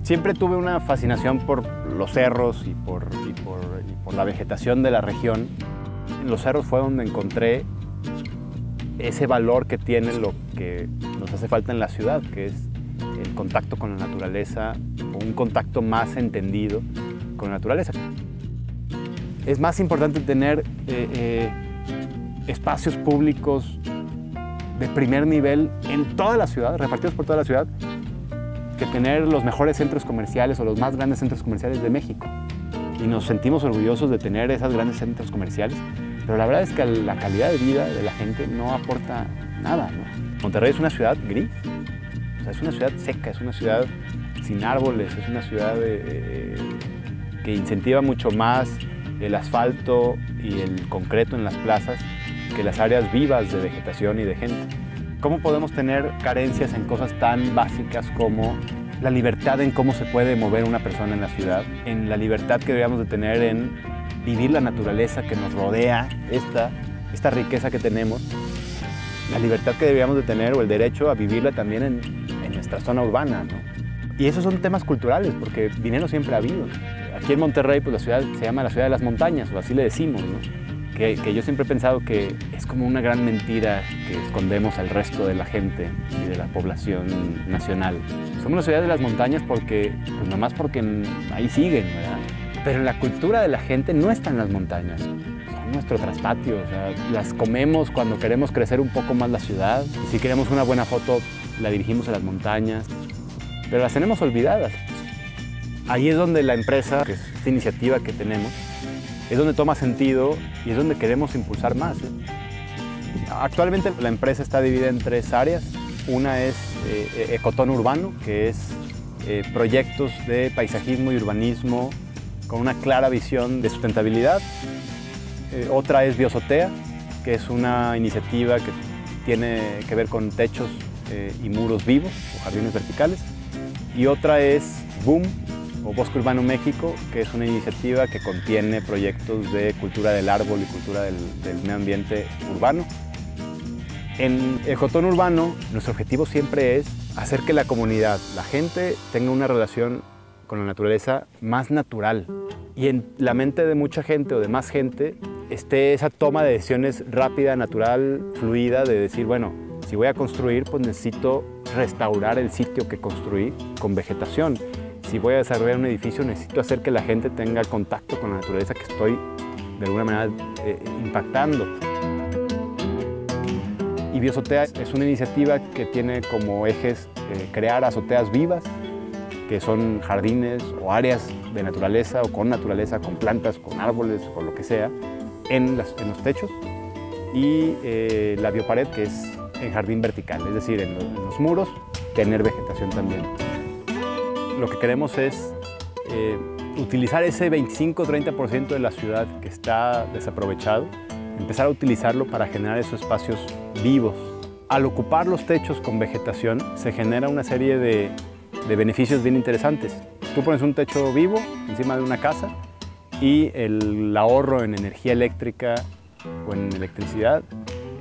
Siempre tuve una fascinación por los cerros y por la vegetación de la región. En los cerros fue donde encontré ese valor que tiene lo que nos hace falta en la ciudad, que es el contacto con la naturaleza, o un contacto más entendido con la naturaleza. Es más importante tener espacios públicos de primer nivel en toda la ciudad, repartidos por toda la ciudad, que tener los mejores centros comerciales o los más grandes centros comerciales de México. Y nos sentimos orgullosos de tener esos grandes centros comerciales, pero la verdad es que la calidad de vida de la gente no aporta nada, ¿no? Monterrey es una ciudad gris, o sea, es una ciudad seca, es una ciudad sin árboles, es una ciudad que incentiva mucho más el asfalto y el concreto en las plazas que las áreas vivas de vegetación y de gente. ¿Cómo podemos tener carencias en cosas tan básicas como la libertad en cómo se puede mover una persona en la ciudad, en la libertad que deberíamos de tener en vivir la naturaleza que nos rodea, esta riqueza que tenemos, la libertad que deberíamos de tener o el derecho a vivirla también en nuestra zona urbana, ¿no? Y esos son temas culturales, porque dinero siempre ha habido. Aquí en Monterrey, pues la ciudad se llama la ciudad de las montañas, o así le decimos, ¿no? Que yo siempre he pensado que es como una gran mentira que escondemos al resto de la gente y de la población nacional. Somos una ciudad de las montañas porque, pues nomás porque ahí siguen, ¿verdad? Pero la cultura de la gente no está en las montañas, son nuestro traspatio, o sea, las comemos cuando queremos crecer un poco más la ciudad, y si queremos una buena foto la dirigimos a las montañas, pero las tenemos olvidadas. Ahí es donde la empresa, que es esta iniciativa que tenemos, es donde toma sentido y es donde queremos impulsar más. Actualmente la empresa está dividida en 3 áreas. Una es Ecotón Urbano, que es proyectos de paisajismo y urbanismo con una clara visión de sustentabilidad. Otra es Biozotea, que es una iniciativa que tiene que ver con techos y muros vivos o jardines verticales. Y otra es BOOM, o Bosque Urbano México, que es una iniciativa que contiene proyectos de cultura del árbol y cultura del medio ambiente urbano. En Ecotón Urbano, nuestro objetivo siempre es hacer que la comunidad, la gente, tenga una relación con la naturaleza más natural. Y en la mente de mucha gente o de más gente esté esa toma de decisiones rápida, natural, fluida, de decir, bueno, si voy a construir, pues necesito restaurar el sitio que construí con vegetación. Si voy a desarrollar un edificio, necesito hacer que la gente tenga contacto con la naturaleza que estoy, de alguna manera, impactando. Y Biozotea es una iniciativa que tiene como ejes crear azoteas vivas, que son jardines o áreas de naturaleza o con naturaleza, con plantas, con árboles, con lo que sea, en los techos. Y la biopared, que es en jardín vertical, es decir, en los muros, tener vegetación también. Lo que queremos es utilizar ese 25-30% de la ciudad que está desaprovechado, empezar a utilizarlo para generar esos espacios vivos. Al ocupar los techos con vegetación se genera una serie de beneficios bien interesantes. Tú pones un techo vivo encima de una casa y el ahorro en energía eléctrica o en electricidad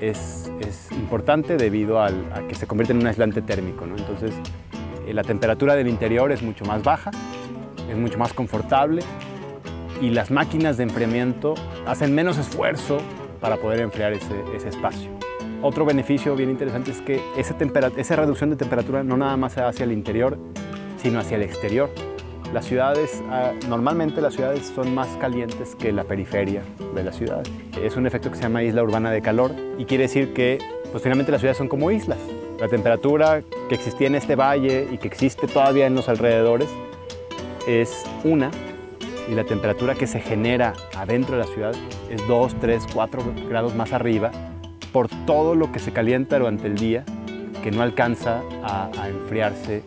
es importante debido a que se convierte en un aislante térmico, ¿no? Entonces, la temperatura del interior es mucho más baja, es mucho más confortable y las máquinas de enfriamiento hacen menos esfuerzo para poder enfriar ese espacio. Otro beneficio bien interesante es que esa reducción de temperatura no nada más se da hacia el interior, sino hacia el exterior. Las ciudades, normalmente las ciudades son más calientes que la periferia de la ciudad. Es un efecto que se llama isla urbana de calor y quiere decir que pues, finalmente las ciudades son como islas. La temperatura que existía en este valle y que existe todavía en los alrededores es una, y la temperatura que se genera adentro de la ciudad es 2, 3, 4 grados más arriba por todo lo que se calienta durante el día que no alcanza a enfriarse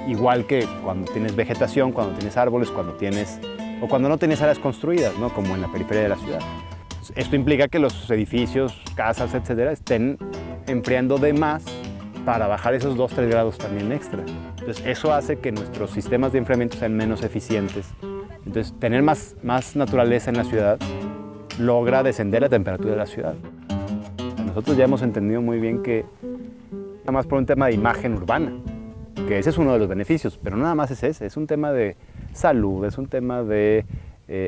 igual que cuando tienes vegetación, cuando tienes árboles, cuando no tienes áreas construidas, ¿no? Como en la periferia de la ciudad. Esto implica que los edificios, casas, etcétera, estén enfriando de más para bajar esos 2-3 grados también extra. Entonces, eso hace que nuestros sistemas de enfriamiento sean menos eficientes. Entonces, tener más naturaleza en la ciudad logra descender la temperatura de la ciudad. Nosotros ya hemos entendido muy bien que, nada más por un tema de imagen urbana, que ese es uno de los beneficios, pero no nada más es ese, es un tema de salud, es un tema de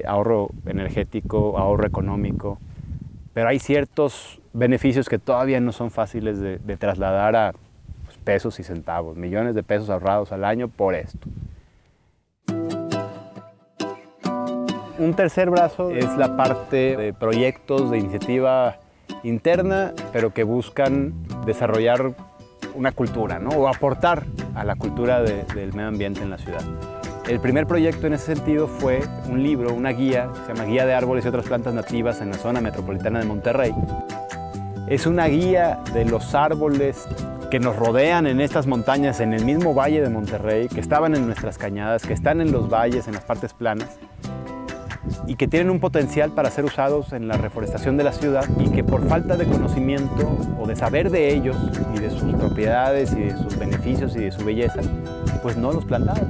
ahorro energético, ahorro económico, pero hay ciertos beneficios que todavía no son fáciles de trasladar a pues, pesos y centavos, millones de pesos ahorrados al año por esto. Un tercer brazo es la parte de proyectos de iniciativa interna, pero que buscan desarrollar una cultura, ¿no? O aportar a la cultura del medio ambiente en la ciudad. El primer proyecto en ese sentido fue un libro, una guía, que se llama Guía de Árboles y otras plantas nativas en la zona metropolitana de Monterrey. Es una guía de los árboles que nos rodean en estas montañas, en el mismo valle de Monterrey, que estaban en nuestras cañadas, que están en los valles, en las partes planas, y que tienen un potencial para ser usados en la reforestación de la ciudad y que por falta de conocimiento o de saber de ellos y de sus propiedades y de sus beneficios y de su belleza, pues no los plantamos.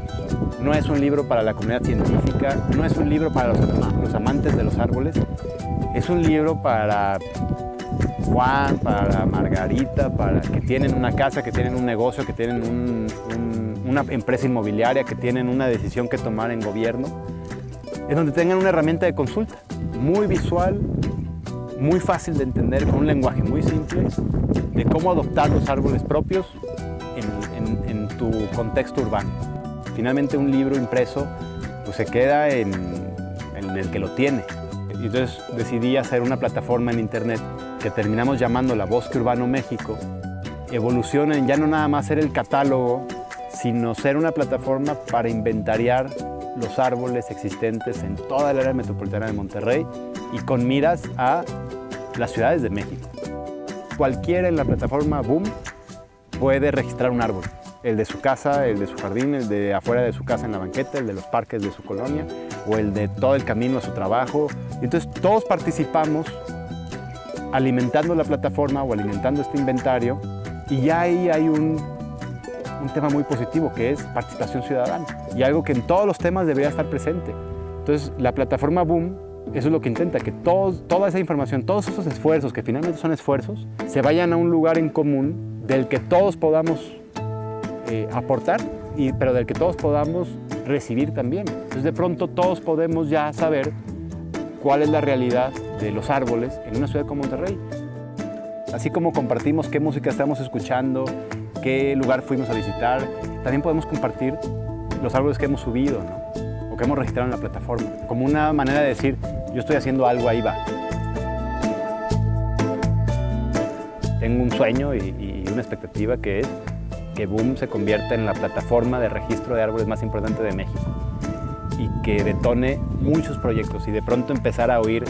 No es un libro para la comunidad científica, no es un libro para los amantes de los árboles, es un libro para Juan, para Margarita, para que tienen una casa, que tienen un negocio, que tienen una empresa inmobiliaria, que tienen una decisión que tomar en gobierno. Es donde tengan una herramienta de consulta, muy visual, muy fácil de entender, con un lenguaje muy simple, de cómo adoptar los árboles propios en tu contexto urbano. Finalmente un libro impreso pues, se queda en el que lo tiene. Y entonces decidí hacer una plataforma en internet que terminamos llamando la Bosque Urbano México. Evoluciona en ya no nada más ser el catálogo, sino ser una plataforma para inventariar los árboles existentes en toda el área metropolitana de Monterrey y con miras a las ciudades de México. Cualquiera en la plataforma Boom puede registrar un árbol. El de su casa, el de su jardín, el de afuera de su casa en la banqueta, el de los parques de su colonia o el de todo el camino a su trabajo. Entonces todos participamos alimentando la plataforma o alimentando este inventario y ya ahí hay un tema muy positivo que es participación ciudadana y algo que en todos los temas debería estar presente. Entonces la plataforma Boom, eso es lo que intenta, que toda esa información, todos esos esfuerzos, que finalmente son esfuerzos, se vayan a un lugar en común del que todos podamos aportar, pero del que todos podamos recibir también. Entonces de pronto todos podemos ya saber cuál es la realidad de los árboles en una ciudad como Monterrey. Así como compartimos qué música estamos escuchando, qué lugar fuimos a visitar, también podemos compartir los árboles que hemos subido, ¿no? O que hemos registrado en la plataforma, como una manera de decir, yo estoy haciendo algo, ahí va. Tengo un sueño y una expectativa que es que Boom se convierta en la plataforma de registro de árboles más importante de México y que detone muchos proyectos y de pronto empezar a oír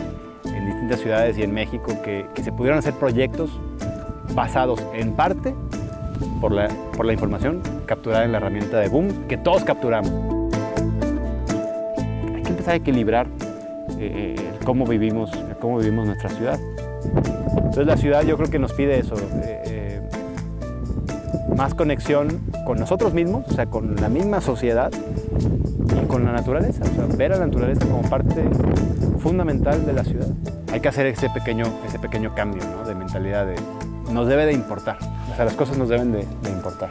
en distintas ciudades y en México que se pudieran hacer proyectos basados en parte por la información capturada en la herramienta de Boom, que todos capturamos. Hay que empezar a equilibrar cómo vivimos nuestra ciudad. Entonces la ciudad yo creo que nos pide eso, más conexión con nosotros mismos, o sea, con la misma sociedad y con la naturaleza, o sea, ver a la naturaleza como parte fundamental de la ciudad. Hay que hacer ese pequeño cambio, ¿no? De mentalidad, nos debe de importar, o sea, las cosas nos deben de importar.